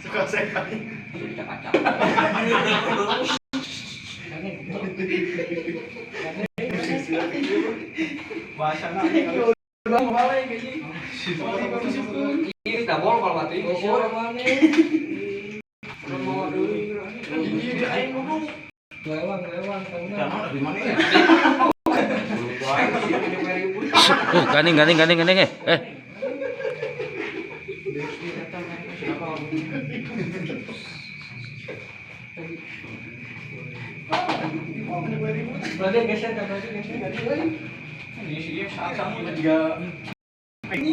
Suka saya. Cak-cak. Bahasa nanti. Bang balik gaji. Ini double kalau mati. Oh, mana? Udah mau deui. Ini aing ngomong. Lewang tahu Jangan di mana ya? Ganding Berarti geser ganti. Ini sih sama juga. Ini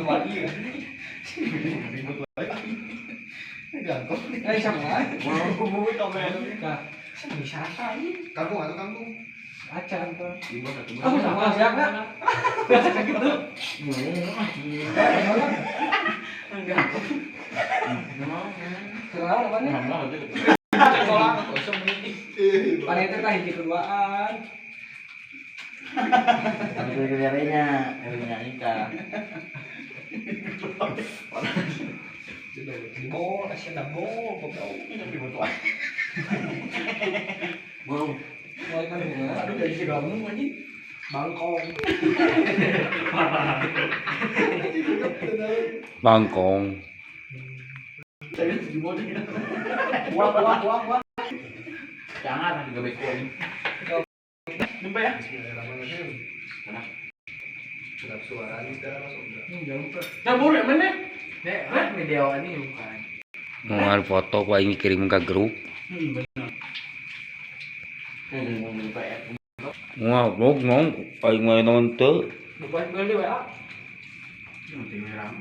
lagi ya. Gantung. Sama. Mau kubu tomen. Nah, bisa kali. Kampung atau kampung? Acan tuh. Ibu satu. Kamu sama siapa? Biasa kayak gitu. Kenal apa nih? Sekolah kosong ini. Pan itu kan hiji keduaan. Gara-garanya nikah. Bol, asal bol, goblok. Tapi betul. Mau Mulai kan bunga. Aduh jadi segala anjing. Bangkong. Bangkong. Saya di body. Wah. jangan juga beko ini. Jumpa ya. Sudah suara ini sudah masuk. Cabur ya mana? Video ini bukan. Mau foto gua ini kirim ke grup. Wah, blog ngong paling mau nonton. Bukan beli WA. Nanti merah.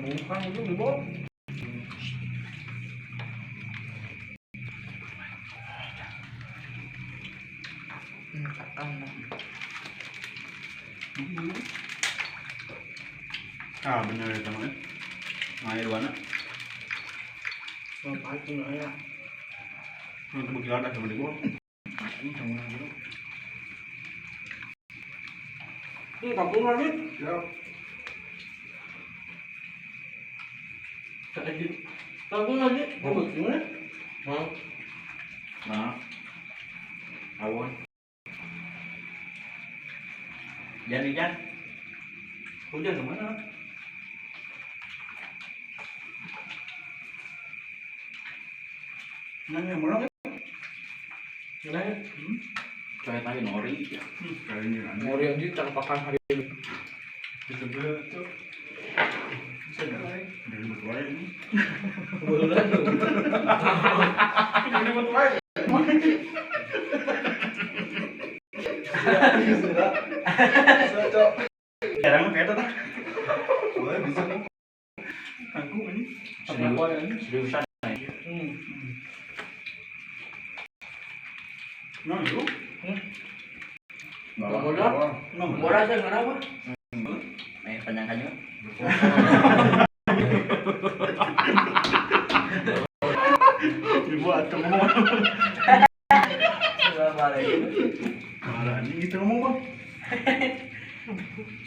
Bukan itu di bawah. Ah benar ya teman. Air warna. Apa itu ya? Untuk bagi ada sama di gua. Ini sama dulu. Ini kampung lagi. Ya. Kampung lagi. Kamu gimana? Mau? Nah, awon. Jangan. Hujan kemana? Nanya mana? Gimana? Saya tanya nori. Kali ini nanya. Mau lihat di terpakan hari ini. Di sebelah tuh. Bisa nggak? Dari berdua ini. Bulan tuh. Ini berdua. Jarang kayak itu tak? Boleh bisa nih. Aku ini. Apa ini? Seriusan. Nah itu. Nomor aja nggak apa? Panjangkannya. Dibuat ngomong. Assalamualaikum. Malah ini kita ngomong bang.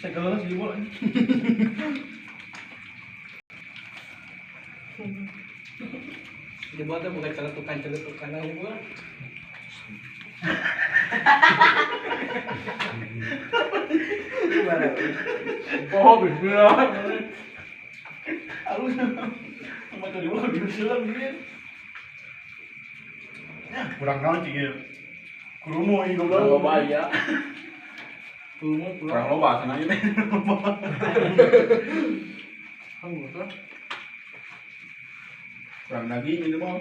Saya kalau sih dibuat. Dibuatnya bukan celetukan aja gua. Oh, bismillah. Halus. Sama tadi mau diusulan gitu. Kurang naon sih gitu. Kurumu ini goblok. Bahaya. Kurang loba sengaja deh. Kamu tuh. Kurang daging ini mau.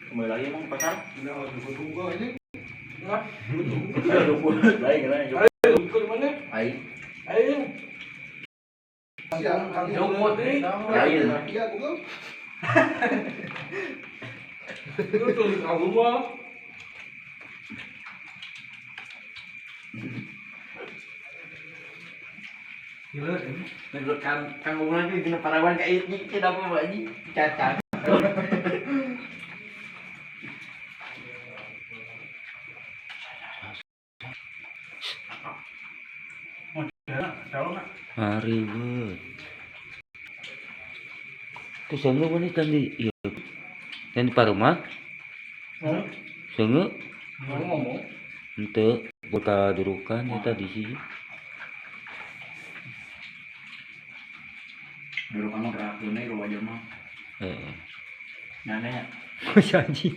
Kembali lagi emang pasar. Udah tunggu aja. Enggak. Lain. Ikut mana? Ayo. Ayo. Siap, Jomot ini. Lain. Iya, goblok. Itu tuh di rumah. Gila ini. Menurut kang bunga itu gini parawan kayak ini kita apa mbak ini cacat. Ya, kalau nak. Ribet. Terus sanggup mana tadi? Iya. Dan di rumah? Sanggup? Ngomong. Untuk buka dudukan ya tadi sih. Dulu kamu gerak dunia lu aja mah. Eh. Nanya. Masih anjing.